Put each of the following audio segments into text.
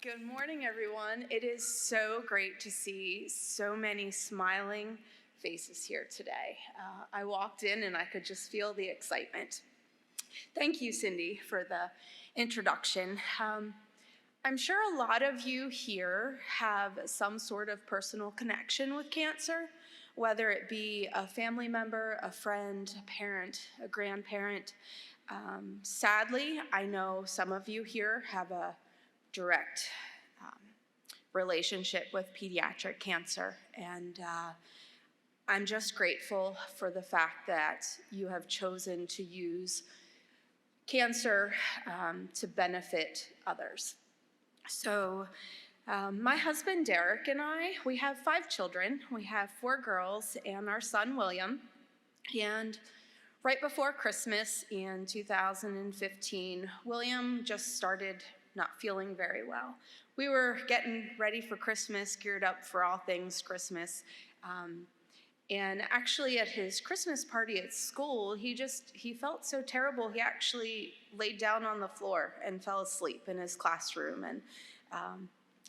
Good morning, everyone. It is so great to see so many smiling faces here today. I walked in and I could just feel the excitement. Thank you, Cindy, for the introduction. I'm sure a lot of you here have some sort of personal connection with cancer, whether it be a family member, a friend, a parent, a grandparent. Sadly, I know some of you here have a direct relationship with pediatric cancer, and I'm just grateful for the fact that you have chosen to use cancer to benefit others. So my husband Derek and I, we have 5 children. We have 4 girls and our son William. And right before Christmas in 2015, William just started not feeling very well. We were getting ready for Christmas, geared up for all things Christmas. And actually at his Christmas party at school, he felt so terrible, he actually laid down on the floor and fell asleep in his classroom. And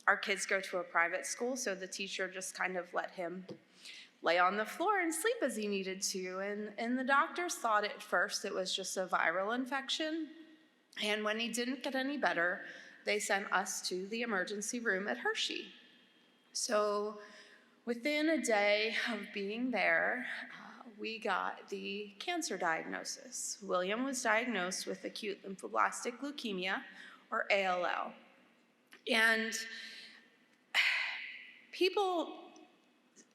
our kids go to a private school, so the teacher just kind of let him lay on the floor and sleep as he needed to. And the doctors thought at first it was just a viral infection. And when he didn't get any better, they sent us to the emergency room at Hershey. So within a day of being there, we got the cancer diagnosis. William was diagnosed with acute lymphoblastic leukemia, or ALL. And people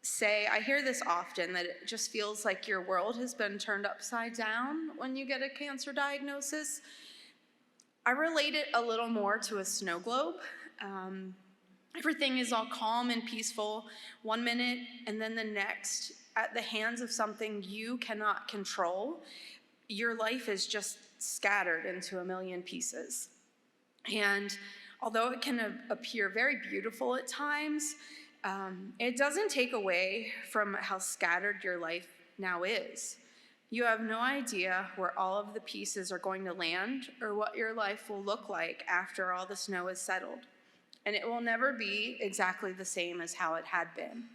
say, I hear this often, that it just feels like your world has been turned upside down when you get a cancer diagnosis. I relate it a little more to a snow globe. Everything is all calm and peaceful one minute, and then the next, at the hands of something you cannot control, your life is just scattered into a million pieces. And although it can appear very beautiful at times, it doesn't take away from how scattered your life now is. You have no idea where all of the pieces are going to land or what your life will look like after all the snow is settled. And it will never be exactly the same as how it had been.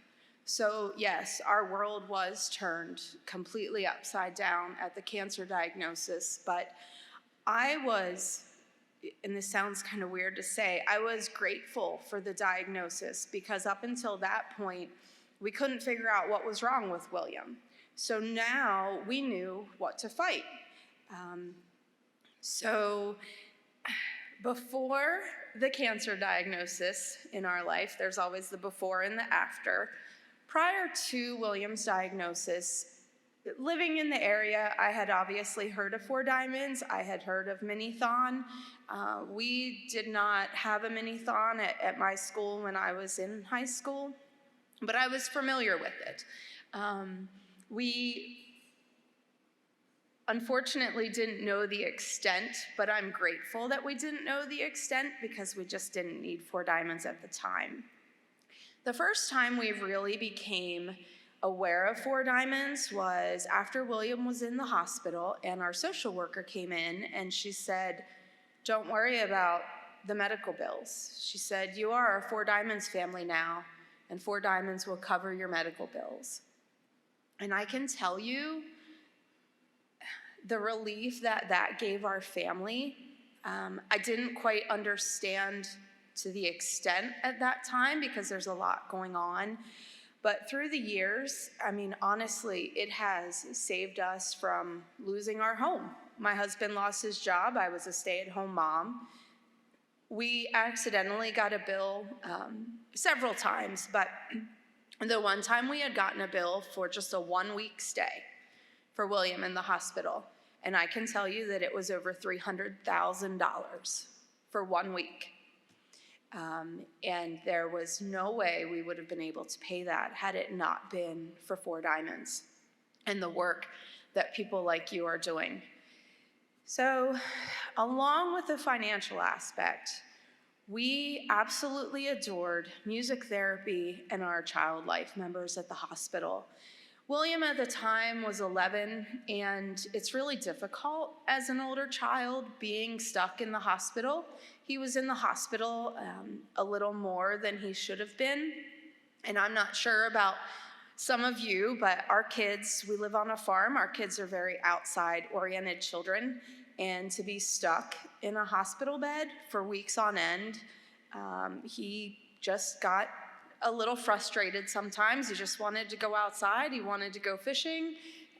So yes, our world was turned completely upside down at the cancer diagnosis, but I was, and this sounds kind of weird to say, I was grateful for the diagnosis, because up until that point, we couldn't figure out what was wrong with William. So now we knew what to fight. So before the cancer diagnosis in our life, there's always the before and the after. Prior to William's diagnosis, living in the area, I had obviously heard of 4 Diamonds. I had heard of Mini-THON. We did not have a Mini-THON at my school when I was in high school, but I was familiar with it. We unfortunately didn't know the extent, but I'm grateful that we didn't know the extent, because we just didn't need 4 Diamonds at the time. The first time we really became aware of 4 Diamonds was after William was in the hospital, and our social worker came in and she said, "Don't worry about the medical bills." She said, "You are a 4 Diamonds family now, and 4 Diamonds will cover your medical bills." And I can tell you the relief that gave our family. I didn't quite understand to the extent at that time, because there's a lot going on. But through the years, I mean, honestly, it has saved us from losing our home. My husband lost his job. I was a stay-at-home mom. We accidentally got a bill several times, but the one time we had gotten a bill for just a 1-week stay for William in the hospital. And I can tell you that it was over $300,000 for 1 week. And there was no way we would have been able to pay that had it not been for 4 Diamonds and the work that people like you are doing. So, along with the financial aspect, we absolutely adored music therapy and our child life members at the hospital. William at the time was 11, and it's really difficult as an older child being stuck in the hospital. He was in the hospital a little more than he should have been, and I'm not sure about some of you, but our kids, we live on a farm, our kids are very outside-oriented children, and to be stuck in a hospital bed for weeks on end, he just got a little frustrated sometimes. He just wanted to go outside, he wanted to go fishing,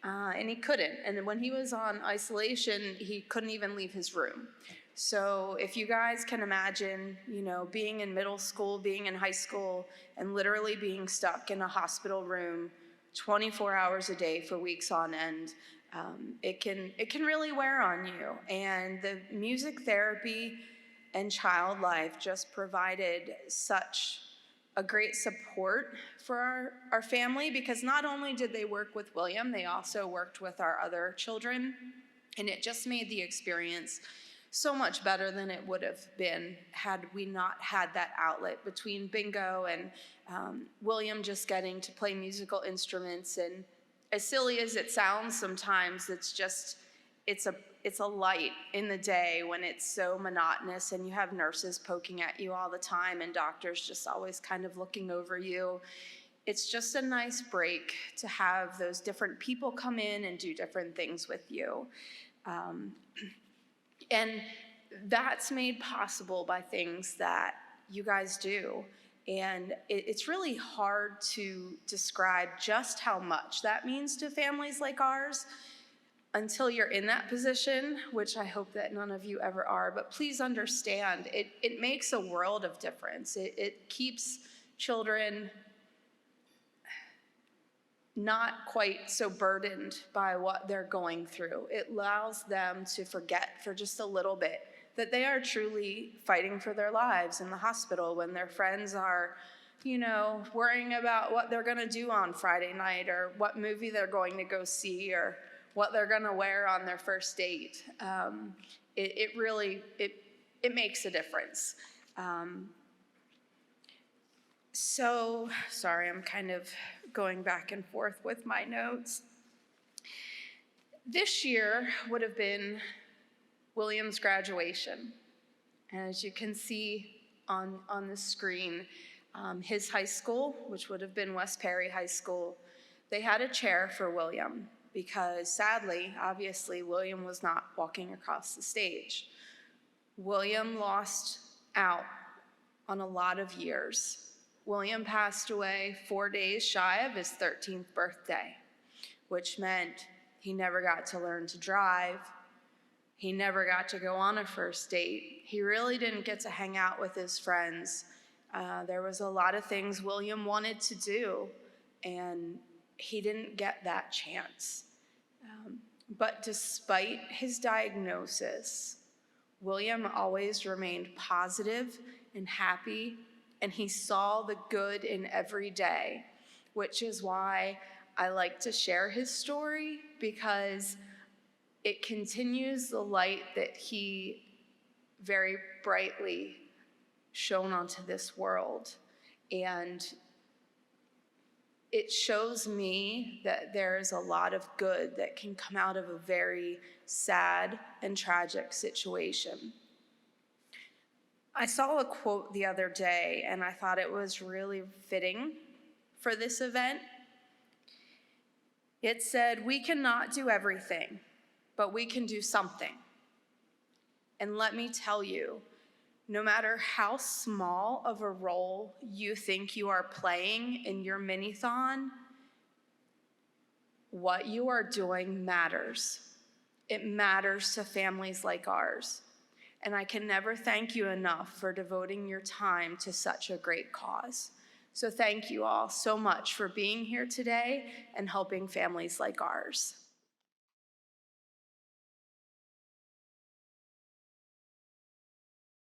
and he couldn't. And when he was on isolation, he couldn't even leave his room. So if you guys can imagine, being in middle school, being in high school, and literally being stuck in a hospital room 24 hours a day for weeks on end, it can really wear on you. And the music therapy and Child Life just provided such a great support for our family, because not only did they work with William, they also worked with our other children, and it just made the experience so much better than it would have been had we not had that outlet between bingo and William just getting to play musical instruments. And as silly as it sounds sometimes, it's a light in the day when it's so monotonous and you have nurses poking at you all the time and doctors just always kind of looking over you. It's just a nice break to have those different people come in and do different things with you. And that's made possible by things that you guys do. And it's really hard to describe just how much that means to families like ours until you're in that position, which I hope that none of you ever are. But please understand, it makes a world of difference. It keeps children not quite so burdened by what they're going through. It allows them to forget for just a little bit that they are truly fighting for their lives in the hospital when their friends are, worrying about what they're gonna do on Friday night or what movie they're going to go see or what they're gonna wear on their first date. It really makes a difference. So, sorry, I'm kind of going back and forth with my notes. This year would have been William's graduation. And as you can see on the screen, his high school, which would have been West Perry High School, they had a chair for William because sadly, obviously, William was not walking across the stage. William lost out on a lot of years. William passed away 4 days shy of his 13th birthday, which meant he never got to learn to drive. He never got to go on a first date. He really didn't get to hang out with his friends. There was a lot of things William wanted to do, and he didn't get that chance. But despite his diagnosis, William always remained positive and happy, and he saw the good in every day, which is why I like to share his story, because it continues the light that he very brightly shone onto this world. And it shows me that there's a lot of good that can come out of a very sad and tragic situation. I saw a quote the other day, and I thought it was really fitting for this event. It said, "We cannot do everything, but we can do something." And let me tell you, no matter how small of a role you think you are playing in your mini-thon, what you are doing matters. It matters to families like ours. And I can never thank you enough for devoting your time to such a great cause. So thank you all so much for being here today and helping families like ours.